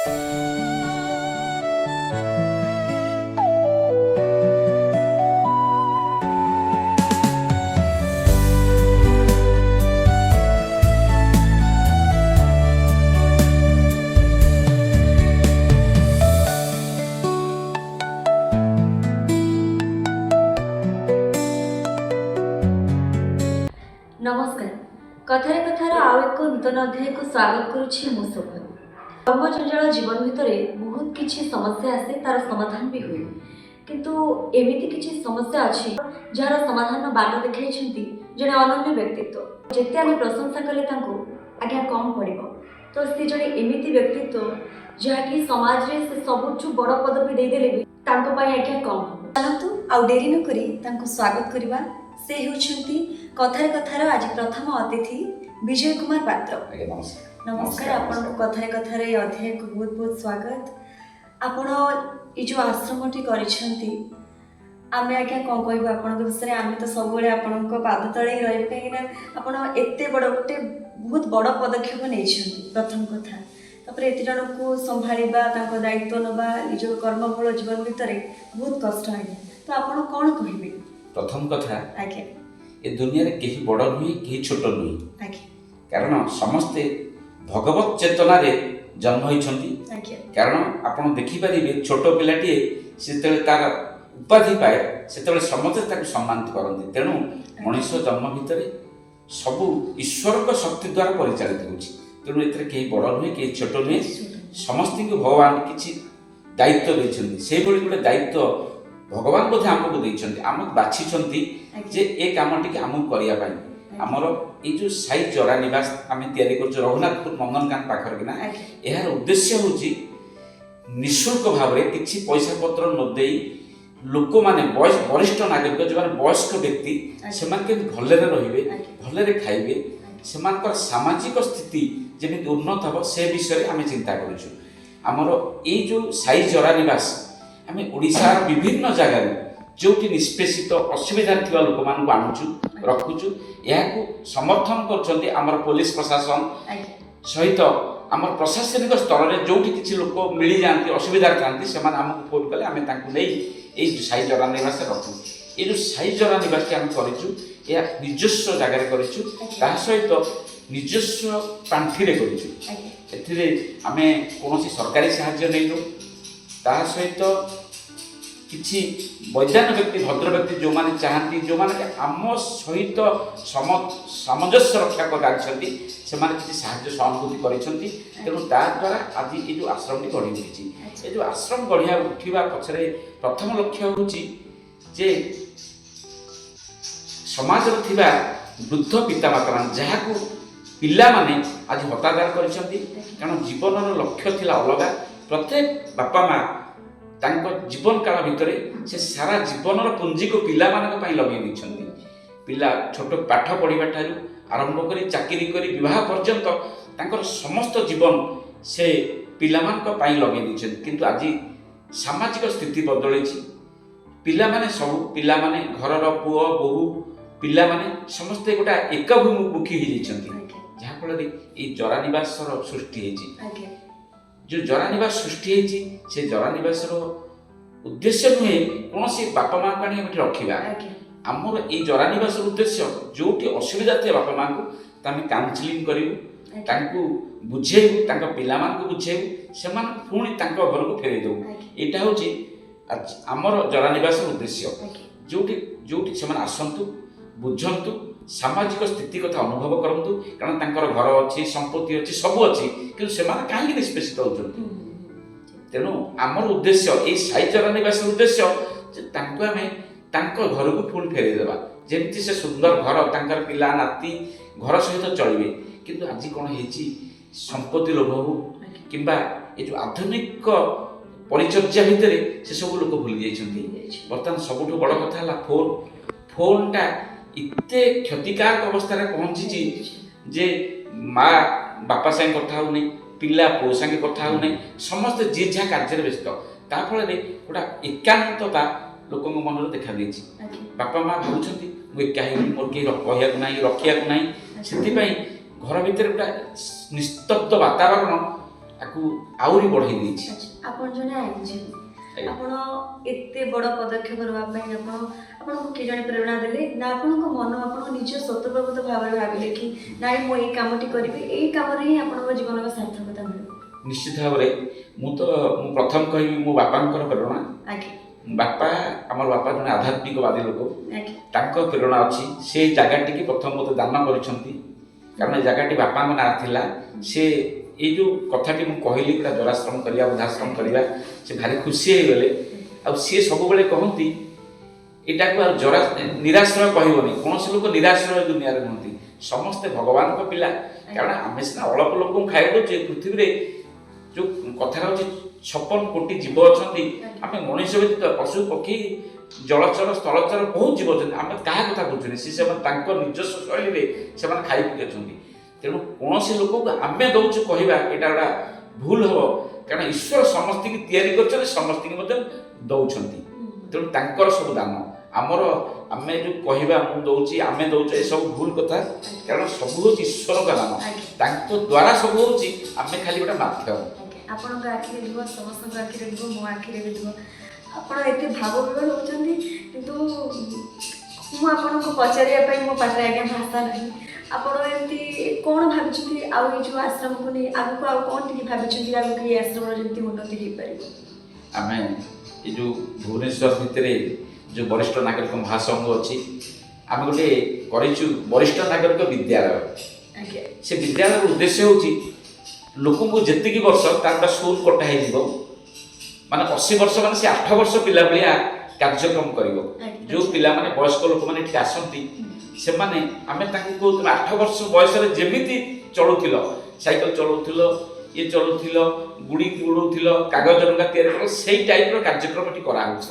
नमस्कार कथारे कथार आउ एक नूतन अध्याय को स्वागत करुछि मु शोभा। कर्मजंजाल जीवन भितर बहुत किछि समस्या आसे तार समाधान भी हुए किंतु एमिति किछि समस्या अछि जार समाधान बाट देखाइछन्ति जने अनन्य व्यक्तित्व जेते आमे प्रशंसा कले तांको आज्ञा कम पड़िबो तो से जने एमिति व्यक्तित्व जहाँकि समाज रे से सबुठु बड़ पदवी दे देले भी तांको पय आज्ञा कम हो चलतु आ देरी न करी तांको स्वागत करिबा से हेउछन्ति कथारे कथार आज प्रथम अतिथि विजय कुमार पात्र। नमस्कार आपण कथारे कथार अध्याय को बहुत बहुत स्वागत। आपण ये जो आश्रमटी करिछन्ति आमे आज्ञा कोन कहबो आपण विषय आमे तो सब बेले आपण को पाद तळे रहबे काहेना आपण एते बड़ गोटे बहुत बड़ पदक्षेप नेछन्ति प्रथम कथा तापर एते जन को संभाळिबा ताको दायित्व नबा निजो कर्मफल जीवन भितरे बहुत कष्ट आइ तो आपण कोन कहबे प्रथम कथा आज्ञा ए दुनिया रे केही बड़ नुई केही छोट नुई आज्ञा कारण समस्ते भगवत चेतना रे जन्म होइछन्ति आज्ञा कारण आपण देखि परिबे छोट पिलाटी सेतेले तार उपाधि पाए सेतेले समस्ते ताको सम्मानित करन्ति तेनु मनुष्य जन्म भितरे सब ईश्वर को शक्ति द्वारा परिचालित होछि तेनु एतरे केही बड़ नुई केही छोट नुई समस्त को भगवान किछि दायित्व दैछन्ति से भली गुटे दायित्व भगवान बोधे आमको देइछन्ति आमक बाछिछन्ति जे ए कामटी आमको करिया पाई हमर ए जो साई जरा निवास आमे तयारी करछु रघुनाथपुर नंदनकान पाखर किना एहार उद्देश्य होछि निशुल्क भाव रे किछि पैसा पत्र न देई लोक माने वरिष्ठ नागरिक जो माने वयस्क व्यक्ति सेमान के भले रे रहिबे भले रे खाइबे सेमानकर सामाजिक स्थिति जेमिति उन्नत हबो से विषय आमे चिंता करछु हमर ए जो साई जरा निवास आमे ओडिसा विभिन्न जगह जोटी निष्पेषित असुविधा थिबा लोक मानकु आनुछु रखुछु याकु समर्थन करछन्ति हमर पुलिस प्रशासन सहित हमर प्रशासनिक स्तर रे जोटी किछि लोक मिली जानती असुविधा थांती सेमान हमकु फोन कले आमे तांकु नै ए साई जरा निवास रखु ए जो साई जरा निवास के हम करिछु या निजस्व जगह रे करिछु ता सहित निजस्व पांठी रे करिछु एथिरे आमे कोनोसी सरकारी सहाय्य नैनु ता सहित किछि वैज्ञानिक व्यक्ति भद्र व्यक्ति जो माने चाहती जो माने आम सहित सामंजस्य रक्षा करछन्ति से माने किछि सहाय्य सहानुभूति करिसन्ति तेनु ता द्वारा आज ये जो आश्रम टी गढ़ी उठिछि ए जो आश्रम गढ़िया उठिबा पछरे प्रथम लक्ष्य होछि जे समाज रो थिबा वृद्ध पिता माता जहाकू पिला माने आज हतादार करिसन्ति कारण जीवन रो लक्ष्य थिला अलगा प्रत्येक बापा माँ तांको जीवन काल भितरे से सारा जीवन पुंजी को पिला मानक पई लगे दिछन्ति पिला छोट पाठ पढ़िबा ठारू आरंभ करी चाकरी करी विवाह पर्यंत तांकर समस्त जीवन से पिला मानक पई लगे दिछन्ति किंतु आज सामाजिक स्थिति बदलैछि पिला माने सब पिला माने घरर पुओ बहु पिला माने समस्त गोटा एकमुखी हो जाइछन्ति जहा फल रे ए जरा निवास सृष्टि हेछि जो जरा निवास सृष्टि हेछि से जरा निवास उद्देश्य नुहे कौन सी बापा माँ को रखा आमर ये जरा निवास उद्देश्य जोटी असुविधा थे बापा माँ को तमें काउनसिलिंग करूँ बुझेबू पिला मान बुझेबू से पुणी घर को फेर देबू यहाँ हूँ आमर जरा निवास उद्देश्य जोटी जोटी से आसतु बुझंतु सामाजिक स्थिति कथा अनुभव करंतु कारण तांकर घर अच्छी संपत्ति अच्छी सब अच्छी कि से कहीं निष्पेषित होती तेणु आमर उद्देश्य ये साई जरा निवास उद्देश्य आम घर को पुणी फेर देवा जमी से सुंदर घर तांकर पिला नाती घर सहित चलिए किंतु आज कौन है संपत्ति लोभ हो कि जो आधुनिक परिचर्या भितर से सब लोग भूली जाइए बर्तमान सबुठ बड़ कथा है फोन फोनटा इतने क्षतिकारक अवस्था पहुंची जे माँ बापा संगे कथा होनी पिला पो संगे कथा होनी समस्त जी जहाँ कार्य व्यस्त ताफल गोटा एकांतता लोक मन में देखा देछि बापा माँ भावुंट मुझे मोर कहीं कहना रखा ना से घर भितर गोटा निस्तब्ध वातावरण ଆକୁ ଆହୁରି ବଢ଼େଇ ଦେଇଛି। ଆପଣ ଜଣେ ଆଇନଜୀବୀ, ଆପଣ ଏତେ ବଡ଼ ପଦକ୍ଷେପ ନେବା ପାଇଁ ଆପଣଙ୍କୁ କିଏ ଜଣେ ପ୍ରେରଣା ଦେଲେ ନା ଆପଣଙ୍କ ମନ ଆପଣ ନିଜ ସ୍ୱତଃପ୍ରବୃତ୍ତ ଭାବରେ ଭାବିଲେ କି ନାଇଁ ମୁଁ ଏଇ କାମଟି କରିବି, ଏଇ କାମରେ ହିଁ ଆପଣଙ୍କ ଜୀବନର ସାର୍ଥକତା ମିଳିବ? ନିଶ୍ଚିତ ଭାବରେ ମୁଁ ପ୍ରଥମ କହିବି ମୋ ବାପାଙ୍କର ପ୍ରେରଣା। ବାପା ଆମର ବାପା ଜଣେ ଆଧ୍ୟାତ୍ମିକବାଦୀ ଲୋକ, ତାଙ୍କ ପ୍ରେରଣା ଅଛି। ସେ ଜାଗାଟିକି ପ୍ରଥମ ମୋତେ ଦାନ କରିଛନ୍ତି, କାରଣ ଏ ଜାଗାଟି ବାପାଙ୍କ ନାଁ ଥିଲା। ସେ ଏଇ ଯେଉଁ କଥାଟି ମୁଁ କହିଲି ପୁରା ଜରାଶ୍ରମ କରିବା ବୃଦ୍ଧାଶ୍ରମ କରିବା, ସେ ଭାରି ଖୁସି ହେଇଗଲେ। ଆଉ ସିଏ ସବୁବେଳେ କହନ୍ତି ଏଇଟାକୁ ଆଉ ନିରାଶ୍ରୟ କହିବନି। କୌଣସି ଲୋକ ନିରାଶ୍ରୟ ଦୁନିଆରେ ନୁହନ୍ତି, ସମସ୍ତେ ଭଗବାନଙ୍କ ପିଲା। କାରଣ ଆମେ ସିନା ଅଳ୍ପ ଲୋକଙ୍କୁ ଖାଇବା ଦେଉଛୁ, ପୃଥିବୀରେ ଯେଉଁ କଥାଟା ହେଉଛି 56 କୋଟି ଜୀବ ଅଛନ୍ତି। ଆମେ ମଣିଷ ବ୍ୟତୀତ ପଶୁ ପକ୍ଷୀ ଜଳଚର ସ୍ଥଳଚର ବହୁତ ଜୀବ ଅଛନ୍ତି। ଆମେ କାହା କଥା ବୁଝୁନି, ସେମାନେ ତାଙ୍କ ନିଜସ୍ୱ ଶୈଳୀରେ ସେମାନେ ଖାଇ ପିଇ ଅଛନ୍ତି। ତେଣୁ କୌଣସି ଲୋକକୁ ଆମେ ଦେଉଛୁ କହିବା ଏଇଟା ଗୋଟେ ଭୁଲ ହେବ, କାରଣ ଈଶ୍ୱର ସମସ୍ତଙ୍କୁ ତିଆରି କରିଛନ୍ତି, ସମସ୍ତଙ୍କୁ ମଧ୍ୟ ଦେଉଛନ୍ତି। ତେଣୁ ତାଙ୍କର ସବୁ ଦାନ ଆମେ ଯେଉଁ କହିବା ମୁଁ ଦେଉଛି ଆମେ ଦେଉଛୁ, ଏସବୁ ଭୁଲ କଥା। କାରଣ ସବୁ ହେଉଛି ଈଶ୍ୱରଙ୍କ ଦାନ, ତାଙ୍କ ଦ୍ୱାରା ସବୁ ହେଉଛି, ଆମେ ଖାଲି ଗୋଟେ ମାଧ୍ୟମ। ଆପଣଙ୍କ ଆଖିରେ ଯିବ, ସମସ୍ତଙ୍କ ଆଖିରେ ଯିବ, ମୋ ଆଖିରେ ବି ଯିବ। ଆପଣ ଏତେ ଭାବ ବିଭୋର ହେଉଛନ୍ତି, କିନ୍ତୁ ମୁଁ ଆପଣଙ୍କୁ ପଚାରିବା ପାଇଁ ମୋ ପାଖରେ ଆଜ୍ଞା ଭାଷା ନାହିଁ। ଆପଣ ଏମିତି କ'ଣ ଭାବିଛନ୍ତି? ଆଉ ଏଇ ଯେଉଁ ଆଶ୍ରମକୁ ନେଇ ଆଗକୁ ଆଉ କ'ଣ ଟିକେ ଭାବିଛନ୍ତି? ଆଗକୁ ଏଇ ଆଶ୍ରମର ଯେମିତି ଉନ୍ନତି ହେଇପାରିବ? ଆମେ ଏ ଯେଉଁ ଭୁବନେଶ୍ୱର ଭିତରେ ଯେଉଁ ବରିଷ୍ଠ ନାଗରିକ ମହାସଂଘ ଅଛି, ଆମେ ଗୋଟେ କରିଛୁ ବରିଷ୍ଠ ନାଗରିକ ବିଦ୍ୟାଳୟ। ସେ ବିଦ୍ୟାଳୟର ଉଦ୍ଦେଶ୍ୟ ହେଉଛି ଲୋକଙ୍କୁ ଯେତିକି ବର୍ଷ ତାର ଗୋଟେ ସ୍କୁଲ କଟା ହେଇଯିବ, ମାନେ 80 ବର୍ଷ ମାନେ ସେ 8 ବର୍ଷ ପିଲା ଭଳିଆ କାର୍ଯ୍ୟକ୍ରମ କରିବ। ଯେଉଁ ପିଲାମାନେ ବୟସ୍କ ଲୋକମାନେ ଏଠିକି ଆସନ୍ତି, ସେମାନେ ଆମେ ତାଙ୍କୁ କହୁଥିଲୁ 8 ବର୍ଷ ବୟସରେ ଯେମିତି ଚଳୁଥିଲ, ସାଇକେଲ ଚଳଉଥିଲ, ଇଏ ଚଳୁଥିଲ, ଗୁଡ଼ି ଉଡ଼ଉଥିଲ, କାଗଜ ଡଙ୍ଗା ତିଆରି କର, ସେଇ ଟାଇପ୍ର କାର୍ଯ୍ୟକ୍ରମ ଏଠି କରାହେଉଛି।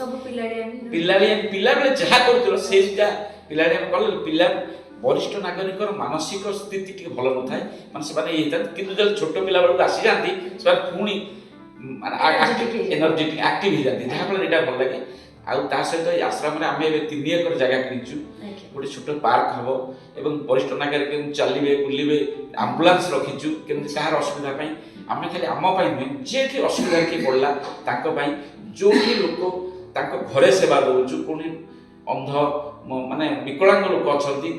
ପିଲାବେଳେ ଯାହା କରୁଥିଲ ସେଇଟା ପିଲାଳିଆ କଲେ ପିଲା ବରିଷ୍ଠ ନାଗରିକର ମାନସିକ ସ୍ଥିତି ଟିକେ ଭଲ ନଥାଏ, ମାନେ ସେମାନେ ଇଏ ହେଇଥାନ୍ତି। କିନ୍ତୁ ଯଦି ଛୋଟ ପିଲା ବେଳକୁ ଆସିଯାଆନ୍ତି, ସେମାନେ ପୁଣି ମାନେ ଏନର୍ଜେଟିକ୍ ଆକ୍ଟିଭ ହେଇଯାନ୍ତି, ଯାହାଫଳରେ ଏଇଟା ଭଲ ଲାଗେ। ଆଉ ତା ସହିତ ଏଇ ଆଶ୍ରମରେ ଆମେ ଏବେ 3 ଏକର ଜାଗା କିଣିଛୁ। ଗୋଟେ ଛୋଟ ପାର୍କ ହେବ ଏବଂ ବରିଷ୍ଠ ନାଗରିକ ଚାଲିବେ ବୁଲିବେ। ଆମ୍ବୁଲାନ୍ସ ରଖିଛୁ, କେମିତି କାହାର ଅସୁବିଧା ପାଇଁ, ଆମେ ଖାଲି ଆମ ପାଇଁ ନୁହେଁ, ଯିଏଠି ଅସୁବିଧା କିଏ ପଡ଼ିଲା ତାଙ୍କ ପାଇଁ, ଯେଉଁଠି ଲୋକ ତାଙ୍କ ଘରେ ସେବା ଦେଉଛୁ, ପୁଣି ଅନ୍ଧ ମାନେ ବିକଳାଙ୍ଗ ଲୋକ ଅଛନ୍ତି,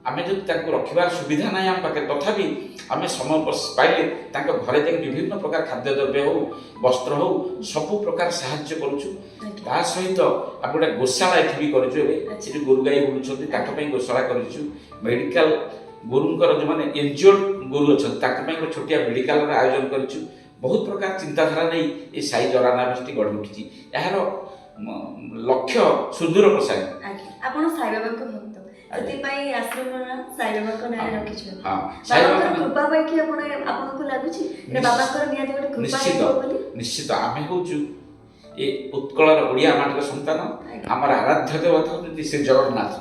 ଆମେ ଯଦି ତାଙ୍କୁ ରଖିବାର ସୁବିଧା ନାହିଁ ଆମ ପାଖରେ, ତଥାପି ଆମେ ସମୟ ପାଇଲେ ତାଙ୍କ ଘରେ ଯାଇକି ବିଭିନ୍ନ ପ୍ରକାର ଖାଦ୍ୟଦ୍ରବ୍ୟ ହେଉ, ବସ୍ତ୍ର ହେଉ, ସବୁ ପ୍ରକାର ସାହାଯ୍ୟ କରୁଛୁ। ତା ସହିତ ଆମେ ଗୋଟେ ଗୋଶାଳା ଏଠି ବି କରିଛୁ। ଏବେ ସେଠି ଗୋରୁ ଗାଈ ବୁଲୁଛନ୍ତି, ତାଙ୍କ ପାଇଁ ଗୋଶାଳା କରିଛୁ। ମେଡ଼ିକାଲ ଗୋରୁଙ୍କର ଯେଉଁମାନେ ଏନ୍ଜିଓର୍ଡ ଗୋରୁ ଅଛନ୍ତି ତାଙ୍କ ପାଇଁ ଗୋଟେ ଛୋଟିଆ ମେଡ଼ିକାଲର ଆୟୋଜନ କରିଛୁ। ବହୁତ ପ୍ରକାର ଚିନ୍ତାଧାରା ନେଇ ଏ ସାଇ ଜରାନାବସ୍ତି ଗଢ଼ି ଉଠିଛି। ଏହାର ଲକ୍ଷ୍ୟ ସୁଦୂର ପ୍ରସାରୀ। ଆପଣ ସାଇବାବାଙ୍କ ଭକ୍ତ, ସେଥିପାଇଁ ଆଶ୍ରମର ନାଁ ସାଇବାବାଙ୍କ ନାଁରେ ରଖିଛନ୍ତି। ସାଇବାବାଙ୍କ କୃପା ପାଇକି ଆପଣଙ୍କୁ ଲାଗୁଛି ବାବାଙ୍କର ନିହାତି ଗୋଟେ କୃପା ହେଇଥିବ ବୋଲି? ନିଶ୍ଚିତ। ଆମେ ହେଉଛୁ ଏ ଉତ୍କଳର ଓଡ଼ିଆ ମାଟିର ସନ୍ତାନ। ଆମର ଆରାଧ୍ୟ ଦେବତା ହେଉଛନ୍ତି ଶ୍ରୀ ଜଗନ୍ନାଥ,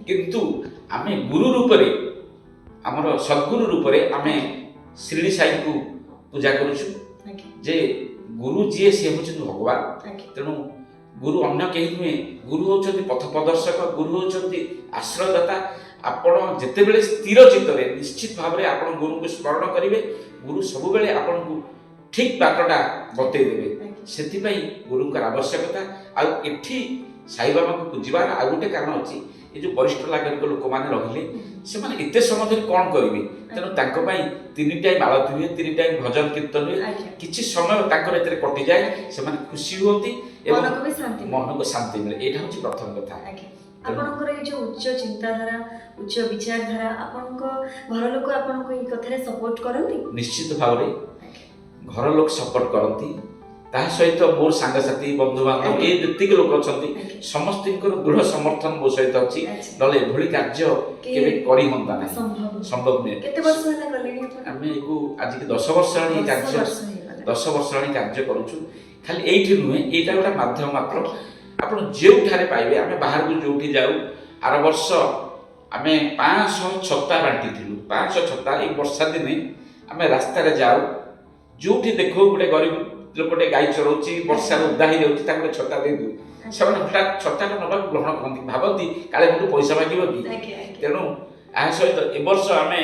କିନ୍ତୁ ଆମେ ଗୁରୁ ରୂପରେ, ଆମର ସଦ୍ଗୁରୁ ରୂପରେ ଆମେ ଶିରିଡ଼ି ସାଇଙ୍କୁ ପୂଜା କରୁଛୁ। ଯେ ଗୁରୁ ଯିଏ ସିଏ ହେଉଛନ୍ତି ଭଗବାନ। ତେଣୁ ଗୁରୁ ଅନ୍ୟ କେହି ନୁହେଁ, ଗୁରୁ ହେଉଛନ୍ତି ପଥ ପ୍ରଦର୍ଶକ, ଗୁରୁ ହେଉଛନ୍ତି ଆଶ୍ରୟଦାତା। ଆପଣ ଯେତେବେଳେ ସ୍ଥିର ଚିତ୍ତରେ ନିଶ୍ଚିତ ଭାବରେ ଆପଣ ଗୁରୁଙ୍କୁ ସ୍ମରଣ କରିବେ, ଗୁରୁ ସବୁବେଳେ ଆପଣଙ୍କୁ ଠିକ୍ ବାଟଟା ବତେଇ ଦେବେ। ସେଥିପାଇଁ ଗୁରୁଙ୍କର ଆବଶ୍ୟକତା। ଆଉ ଏଠି ସାଇବାବାଙ୍କୁ ପୂଜିବାର ଆଉ ଗୋଟେ କାରଣ ଅଛି, ଏ ଯେଉଁ ବରିଷ୍ଠ ନାଗରିକ ଲୋକମାନେ ରହିଲେ, ସେମାନେ ଏତେ ସମୟ ଧରି କ'ଣ କରିବେ? ତେଣୁ ତାଙ୍କ ପାଇଁ 3 ଟାଇମ୍ ଆଳତି ହୁଏ, 3 ଟାଇମ୍ ଭଜନ କୀର୍ତ୍ତନ ହୁଏ। କିଛି ସମୟ ତାଙ୍କର ଏଥିରେ କଟିଯାଏ, ସେମାନେ ଖୁସି ହୁଅନ୍ତି ଏବଂ ମନକୁ ଶାନ୍ତି ମିଳେ। ଏଇଟା ହେଉଛି ପ୍ରଥମ କଥା। ଆପଣଙ୍କର ଏଇ ଯେଉଁ ଉଚ୍ଚ ଚିନ୍ତାଧାରା, ଉଚ୍ଚ ବିଚାରଧାରା, ଆପଣଙ୍କ ଘର ଲୋକ ଆପଣଙ୍କୁ ଏଇ କଥାରେ ସପୋର୍ଟ କରନ୍ତି? ନିଶ୍ଚିତ ଭାବରେ ଘର ଲୋକ ସପୋର୍ଟ କରନ୍ତି। ତା ସହିତ ମୋର ସାଙ୍ଗସାଥି ବନ୍ଧୁବାନ୍ଧବ ଏ ଯେତିକି ଲୋକ ଅଛନ୍ତି ସମସ୍ତଙ୍କର ଦୃଢ଼ ସମର୍ଥନ ମୋ ସହିତ ଅଛି। ନହେଲେ ଏଭଳି କାର୍ଯ୍ୟ କେବେ କରି ହୁଅନ୍ତା ନାହିଁ, ସମ୍ଭବ ନୁହେଁ। କେତେ ବର୍ଷ ହେଲା କଲେଣି? ଆମେ ଏକୁ ଆଜିକି 10 ବର୍ଷ ହେଲାଣି କାର୍ଯ୍ୟ କରୁଛୁ। ଖାଲି ଏଇଠି ନୁହେଁ, ଏଇଟା ଗୋଟେ ମାଧ୍ୟମ ମାତ୍ର। ଆପଣ ଯେଉଁଠାରେ ପାଇବେ, ଆମେ ବାହାରକୁ ଯେଉଁଠି ଯାଉ, ଆର ବର୍ଷ ଆମେ 500 ଛତା ବାଣ୍ଟିଥିଲୁ। 500 ଛତା ଏଇ ବର୍ଷା ଦିନେ ଆମେ ରାସ୍ତାରେ ଯାଉ, ଯେଉଁଠି ଦେଖୁ ଗୋଟେ ଗରିବ ଲୋକଟେ ଗାଈ ଚଳଉଛି, ବର୍ଷାରେ ଓଦା ହେଇଯାଉଛି, ତାକୁ ଗୋଟେ ଛତା ଦେଇଦେଉ। ସେମାନେ ହଠାତ୍ ଛତାକୁ ନେବାକୁ ଗ୍ରହଣ କରନ୍ତି, ଭାବନ୍ତି କାଳେ ମୋତେ ପଇସା ମାଗିବ କି। ତେଣୁ ଏହା ସହିତ ଏ ବର୍ଷ ଆମେ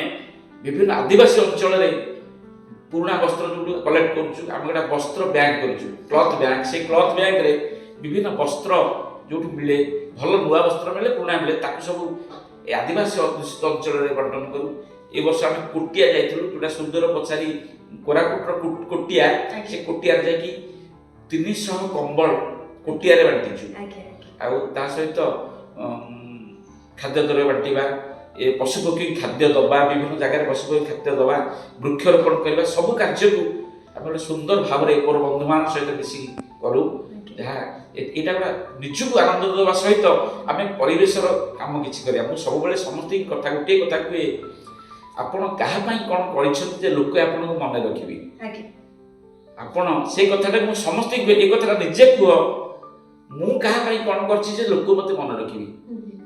ବିଭିନ୍ନ ଆଦିବାସୀ ଅଞ୍ଚଳରେ पुराणा वस्त्र जो कलेक्ट करूँ आम गोटे वस्त्र बैंक करूँ क्लथ बैंक से क्लथ बैंक रे विभिन्न वस्त्र जो मिले भल नुआ वस्त्र मिले पुराणा मिले ताकू सब आदिवासी अध्युषित अंचल बंटन करूँ ए वर्ष आम कोटिया जाइलु जोटा सुंदर पचारी कोरापुटर कोटिया से कोटिया जाकि 300 कंबल कोटिया बांटीचु आ सहित खाद्य द्रव्य बांटा ए पशुपक्षी खाद्य दबा विभिन्न जगह पशुपक्षी खाद्य दबा वृक्षरोपण करने सब कार्य को आम गोटे सुंदर भाव में मोर बंधु मान सहित मिसिक करूँ जहाँ यहाँ गोटा निजक आनंद देवा सहित आम परिवेश कम कि सब समस्त कथा गोटे कथा कहे आपण क्या कौन कर लोक आपन को मन रखिए आपण से कथाटा समस्त ये कथा निजे कह मु क्या कौन कर लोक मत मन रखिए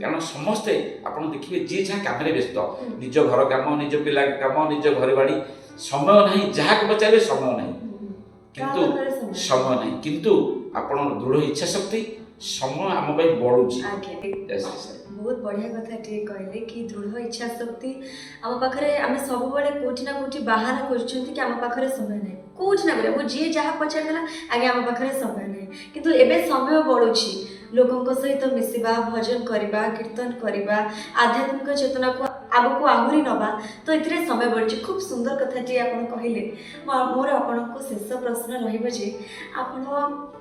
कारण समस्ते आप देखिए जी जहाँ कम व्यस्त निज घर कम निज पिला कम निज घर बाड़ी समय ना जहाँ को पचारे समय ना किंतु समय ना किंतु आपण दृढ़ इच्छा शक्ति समय आम बढ़ुची बहुत बढ़िया कथा टे कहले कि दृढ़ इच्छा शक्ति आम पाखे आम सब कोठी ना कोठी बाहर कर आम पाखे समय ना कोठी ना बोले जी जहाँ पचार आगे आम पाखे समय ना किंतु एबे समय बढ़ुची लोकों सहित मिसवा भजन करवा कीर्तन करवा आध्यात्मिक चेतना को आग को आहरी नवा तो ये समय बढ़ी खूब सुंदर कथाटी आप कहले मोर आपण को शेष प्रश्न रही आप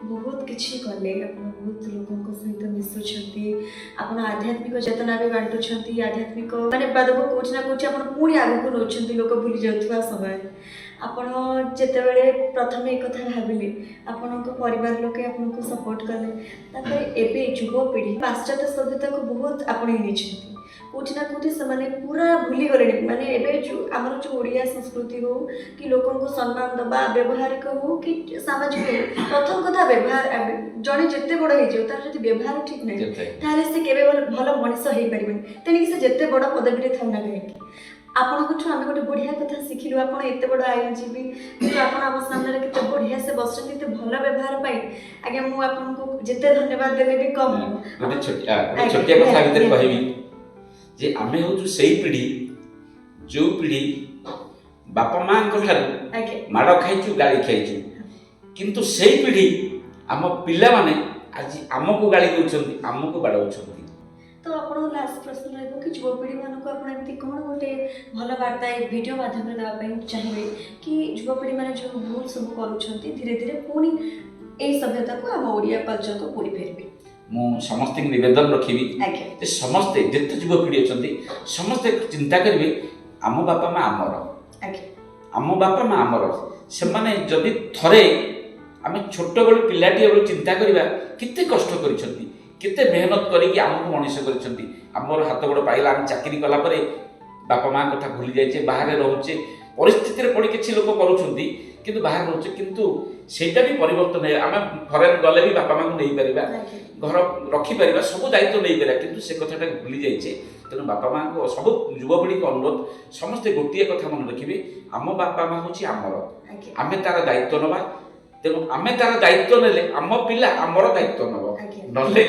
बहुत किसी कले बहुत लोकों सहित मिशुंट आप आध्यात्मिक चेतना भी बांटुंट आध्यात्मिक मानने पादक कौटी ना कौटी आप पुणी आग को नौकरी लोक भूली जाता समय आपण जितेबले प्रथम एक कथा भाविले आपण परिवार लोके आपको सपोर्ट कले एबे युवपीढ़ी पाश्चात्य सभ्यता को बहुत आपणे नहीं कोठी ना कोठी से पूरा भूली गले माने एबे जो आमर जो ओडिया संस्कृति हो कि लोकों को सम्मान दबा व्यवहारिक हो कि सामाजिक हो प्रथम कथा व्यवहार जड़े जिते बड़ हो तार जो व्यवहार ठीक नहीं ताले से केबे भल मनीष हो पारिबनी तेणिक से जिते बड़ पदवी थाउ ना कहीं आपंठ आम गोटे बढ़िया कथा शिखिलु आप एत बड़ आईनजीवी कि आप सामने केते बढ़िया से बसते एत भल व्यवहार पाई आगे मु आपको जिते धन्यवाद देले भी कम गोटे छोटिया कथा भीतर कहबी जे आमे हो से पीढ़ी जो पीढ़ी बापा माँ माड़ खाइचु गाली खाइचु किंतु से पीढ़ी आम पिला माने आज आमको गाली दउछंती आमको बाड़उछंती तो आप लास्ट प्रश्न रही कि युवपीढ़ी मानक आपड़ी कौन गोटे भल वार्ता वीडियो माध्यम देवाई चाहिए कि युवपीढ़ी मैंने जो भूल सब कर धीरे धीरे पुणी यही सभ्यता को आम ओडिया कल्चर को पुणी फेरबे मु समस्त निवेदन रखी समस्ते जिते युवपीढ़ी अच्छा समस्ते चिंता करेंगे आम बापा माँ आमर आम बापा माँ आमर से माने जदि थरे आम छोट बड़ पिलाटी चिंता करवा केते कष्ट करिसेंती केते मेहनत करी आमको मनीष करिसेंती आमर हाथ गोड़ पाइला आम चाकरी कला परे बापा माँ कथा भूली जाइए बाहर रोचे परिस्थिति पड़ी किसी लोक करुँच किंतु बाहर रोचे किंतु सेटा भी परिवर्तन है आम फरेन गले भी बापा माँ को नहीं पारिबा घर रखिपर सब दायित्व नहीं पारा किंतु से कथाटा भूली जाइए तेणु बापा माँ को सब युवपीढ़ी को अनुरोध समस्ते गोटे कथा मन रखिए आम बापा माँ हूँ आमर आम तार दायित्व नवा तेणु आम तार दायित्व नेले आम पिला आमर दायित्व नब नले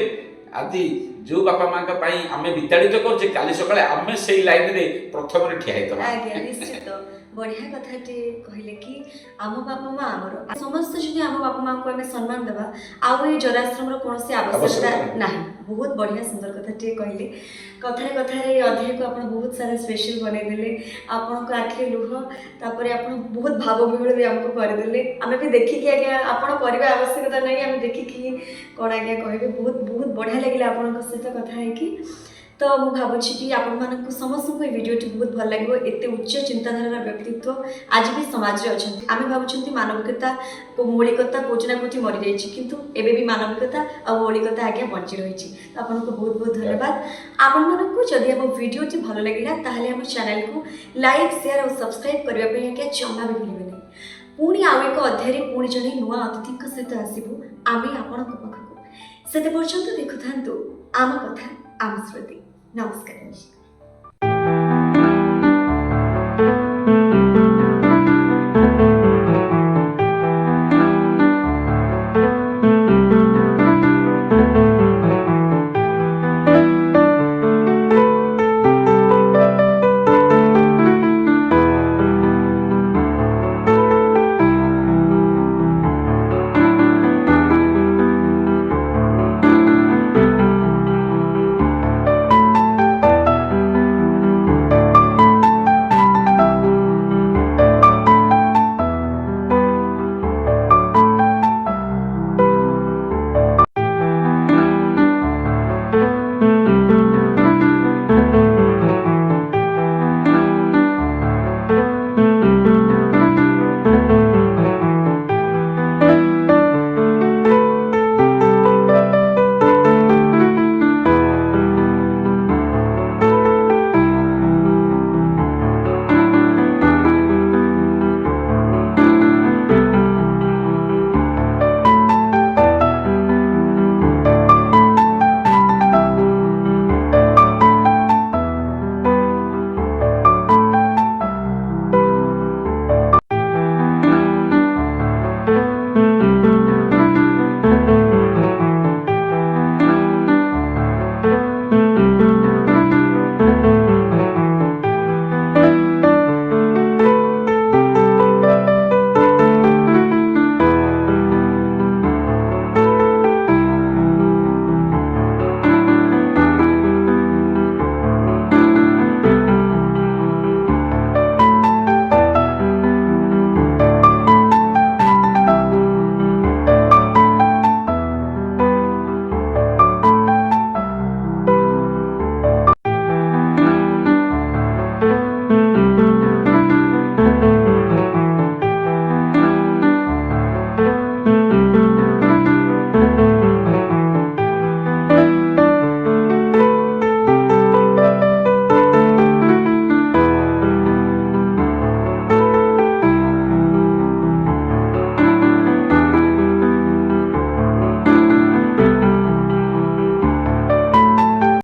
आदि जो बापा माँ आम विताड़ित कर काली सकाଳେ आम से लाइन में प्रथम ठिया बढ़िया कथा कहले कि आम बापा माँ आमर समस्त जो आम बापा माँ को आम सम्मान देवा आउ ये जराश्रम कौन आवश्यकता ना बहुत बढ़िया सुंदर कथा कहले कथार कथार अध्याय को आप बहुत सारा स्पेशल बनईदे आपण को आखिरी लुह तापर आप बहुत भाव विहूल भी आमको करदे आम भी देखिकी आज्ञा आपड़ करवा आवश्यकता नहीं आम देखिकी कौन आज्ञा कहे बहुत बहुत बढ़िया लगे आपंक सहित कथा है तो मुझे भावुची कि आप समस्त भिडियोटी बहुत भल लगे एत उच्च चिंताधारा व्यक्तित्व आज भी समाज में अच्छा आम भावुं मानविकता मौलिकता कौटी ना कौटी मरी जाइए किंतु एबे भी मानविकता और मौलिकता आज्ञा बंची रही आपको बहुत बहुत धन्यवाद आपको जदि आम भिडियोटी भल लगे ताहले आम चैनल को लाइक शेयर और सब्सक्राइब करने आज्ञा जमा भी भूलें नहीं पुणी आउ एक अध्याय पुणी जड़े नुआ अतिथि सहित आसबू आम आपण पाखक से देखु था आम कथा आम श्रुति नमस्कार।